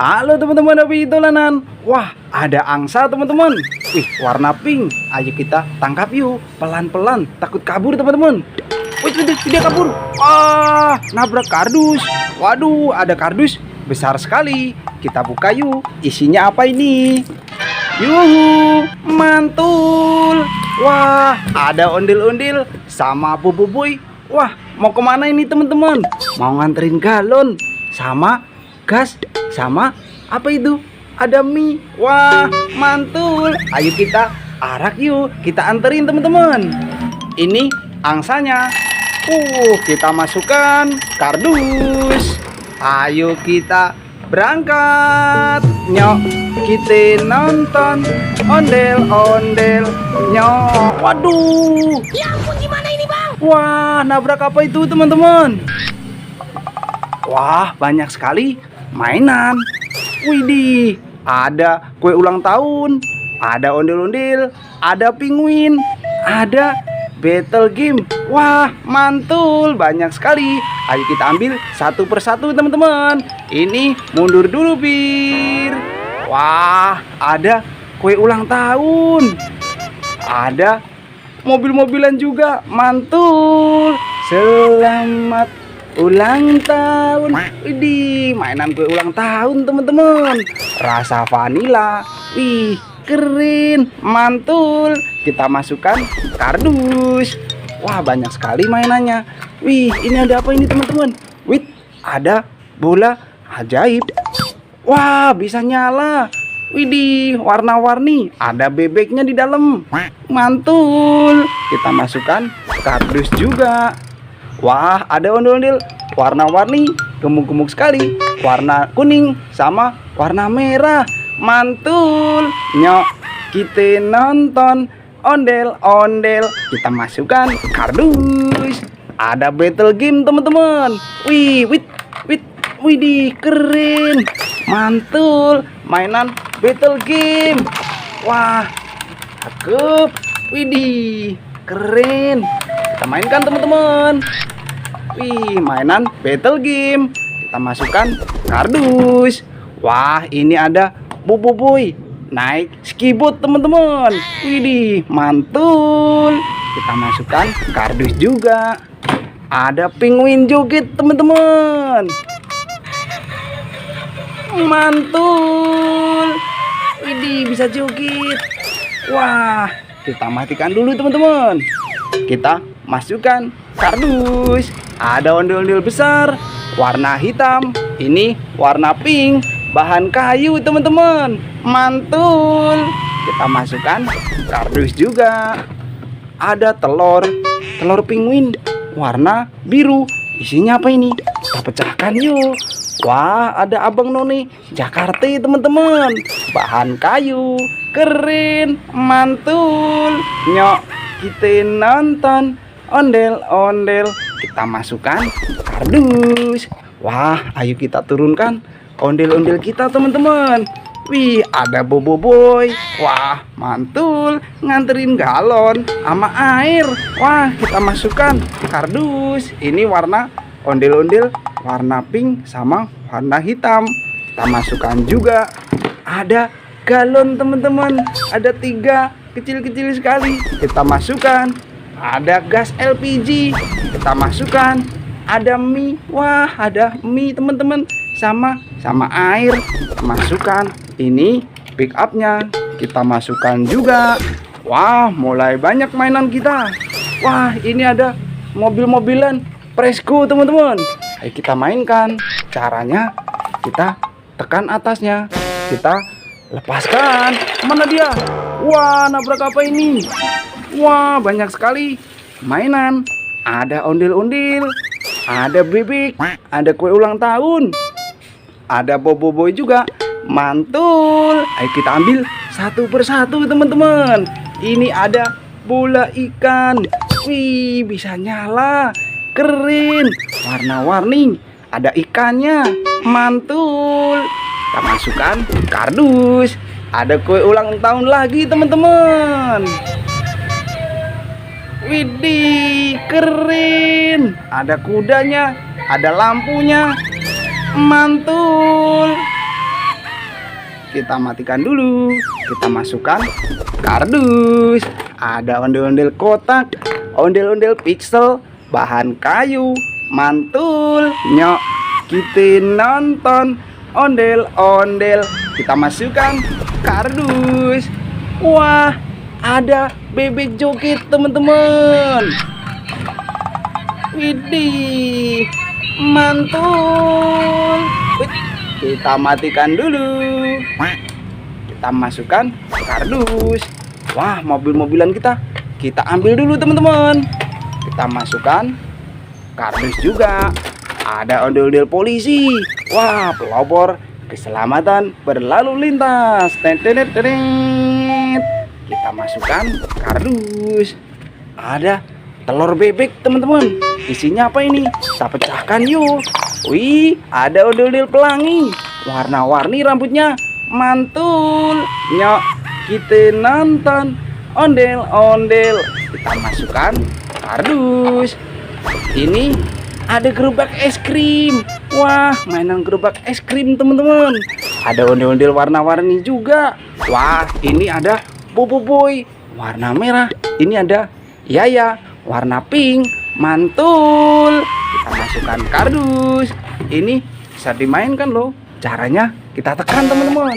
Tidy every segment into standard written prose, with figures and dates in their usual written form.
Halo teman-teman Abi Dolanan. Wah, ada angsa teman-teman. Wih, warna pink. Ayo kita tangkap yuk. Pelan-pelan, takut kabur teman-teman. Wih, dia kabur. Wah, nabrak kardus. Waduh, ada kardus besar sekali. Kita buka yuk. Isinya apa ini? Yuhu, mantul. Wah, ada ondel-ondel sama bububuy. Wah, mau kemana ini teman-teman? Mau nganterin galon sama gas sama apa itu? Ada mie. Wah, mantul. Ayo kita arak yuk. Kita anterin teman-teman. Ini angsanya. Kita masukkan kardus. Ayo kita berangkat. Nyok, kita nonton ondel-ondel. Nyok. Waduh. Ya ampun, gimana ini bang? Wah, nabrak apa itu teman-teman? Wah, banyak sekali mainan. Widih, ada kue ulang tahun, ada ondel-ondel, ada penguin, ada battle game. Wah, mantul, banyak sekali. Ayo kita ambil satu persatu teman-teman. Ini mundur dulu, Bir. Wah, ada kue ulang tahun. Ada mobil-mobilan juga, mantul. Selamat ulang tahun. Widih, mainan kue ulang tahun teman-teman. Rasa vanila. Wih, keren, mantul. Kita masukkan kardus. Wah, banyak sekali mainannya. Wih, ini ada apa ini teman-teman? Wih, ada bola ajaib. Wah, bisa nyala. Widih, warna-warni. Ada bebeknya di dalam. Mantul. Kita masukkan kardus juga. Wah, ada ondel-ondel warna-warni, gemuk-gemuk sekali. Warna kuning sama warna merah. Mantul. Nyok, kita nonton ondel-ondel. Kita masukkan kardus. Ada battle game teman-teman. Widih, keren. Mantul. Mainan battle game. Wah, cakep. Widih, keren. Kita mainkan teman-teman. Wih, mainan battle game. Kita masukkan kardus. Wah, ini ada bububuy naik skibot teman-teman. Widih, mantul. Kita masukkan kardus juga. Ada penguin joget teman-teman. Mantul. Widih, bisa joget. Wah, kita matikan dulu teman-teman. Kita masukkan kardus. Ada ondel-ondel besar warna hitam. Ini warna pink, bahan kayu teman-teman. Mantul. Kita masukkan kardus juga. Ada telur penguin warna biru. Isinya apa ini? Kita pecahkan yuk. Wah, ada Abang Noni Jakarta teman-teman. Bahan kayu, keren, mantul. Nyok, kita nonton ondel-ondel. Kita masukkan kardus. Wah, ayo kita turunkan ondel-ondel kita teman-teman. Wih, ada boboiboy. Wah, mantul. Nganterin galon sama air. Wah, kita masukkan kardus. Ini warna ondel-ondel warna pink sama warna hitam. Kita masukkan juga. Ada galon teman-teman. Ada 3 kecil-kecil sekali. Kita masukkan. Ada gas LPG. Kita masukkan. Ada mie. Wah, ada mie teman-teman. Sama air. Kita masukkan. Ini pick upnya. Kita masukkan juga. Wah, mulai banyak mainan kita. Wah, ini ada mobil-mobilan Presko teman-teman. Ayo kita mainkan. Caranya kita tekan atasnya. Kita lepaskan. Mana dia? Wah, nabrak apa ini? Wah, banyak sekali mainan. Ada ondel-ondel, ada bebek, ada kue ulang tahun, ada boboiboy juga. Mantul. Ayo kita ambil satu persatu teman-teman. Ini ada bola ikan. Wih, bisa nyala. Keren. Warna-warni. Ada ikannya. Mantul. Kita masukkan kardus. Ada kue ulang tahun lagi teman-teman. Widih, keren. Ada kudanya, ada lampunya. Mantul. Kita matikan dulu. Kita masukkan kardus. Ada ondel-ondel kotak, ondel-ondel pixel, bahan kayu, mantul, nyok. Kita nonton ondel-ondel. Kita masukkan kardus. Wah, ada bebek joget teman-teman. Widih, mantul. Kita matikan dulu. Kita masukkan kardus. Wah, mobil-mobilan kita ambil dulu teman-teman. Kita masukkan kardus juga. Ada ondel-ondel polisi. Wah, pelopor keselamatan berlalu lintas. Tenet. Kita masukkan kardus. Ada telur bebek teman-teman. Isinya apa ini? Kita pecahkan yuk. Wih, ada ondel-ondel pelangi. Warna-warni rambutnya. Mantul. Nyok, kita nonton ondel-ondel. Kita masukkan kardus. Ini ada gerobak es krim. Wah, mainan gerobak es krim teman-teman. Ada ondel-ondel warna-warni juga. Wah, ini ada Bobo Boy warna merah. Ini ada Yaya warna pink. Mantul. Kita masukkan kardus. Ini bisa dimainkan loh. Caranya kita tekan teman-teman.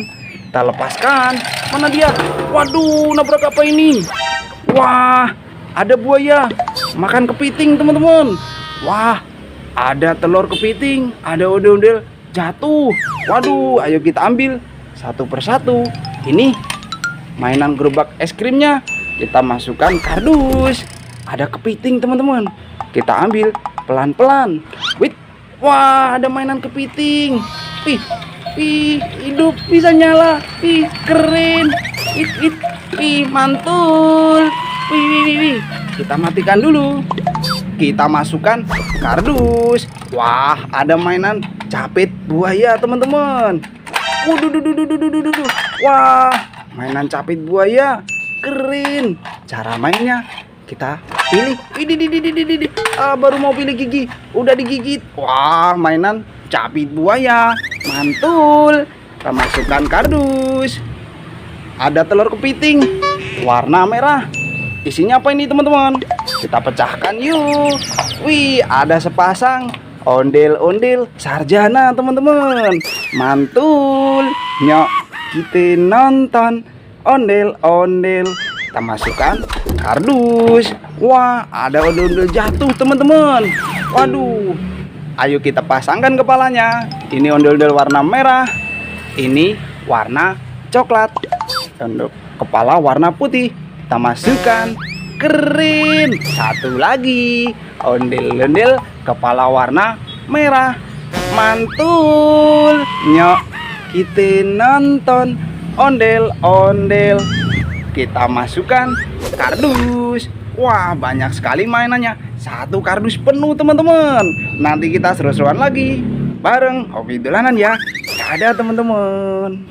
Kita lepaskan. Mana dia? Waduh, nabrak apa ini? Wah, ada buaya makan kepiting teman-teman. Wah, ada telur kepiting. Ada ondel-ondel jatuh. Waduh, ayo kita ambil satu persatu. Ini mainan gerobak es krimnya. Kita masukkan kardus. Ada kepiting teman-teman. Kita ambil pelan-pelan. Wih, wah, ada mainan kepiting. Wih, hidup bisa nyala. Wih, keren. Wih, mantul. Wih. Kita matikan dulu. Kita masukkan kardus. Wah, ada mainan capit buaya teman-teman. Waduh. Wah, mainan capit buaya. Keren. Cara mainnya kita pilih. Widih. Baru mau pilih gigi, udah digigit. Wah, mainan capit buaya. Mantul. Kita masukkan kardus. Ada telur kepiting warna merah. Isinya apa ini teman-teman? Kita pecahkan yuk. Wih, ada sepasang ondel-ondel sarjana teman-teman. Mantul. Nyok, kita nonton ondel-ondel. Kita masukkan kardus. Wah, ada ondel-ondel jatuh teman-teman. Waduh, ayo kita pasangkan kepalanya. Ini ondel-ondel warna merah. Ini warna coklat. Untuk kepala warna putih. Kita masukkan. Keren. Satu lagi ondel-ondel kepala warna merah. Mantul. Nyok, kita nonton ondel-ondel. Kita masukkan kardus. Wah, banyak sekali mainannya. Satu kardus penuh teman-teman. Nanti kita seru-seruan lagi bareng Hobi Dolanan ya. Dadah teman-teman.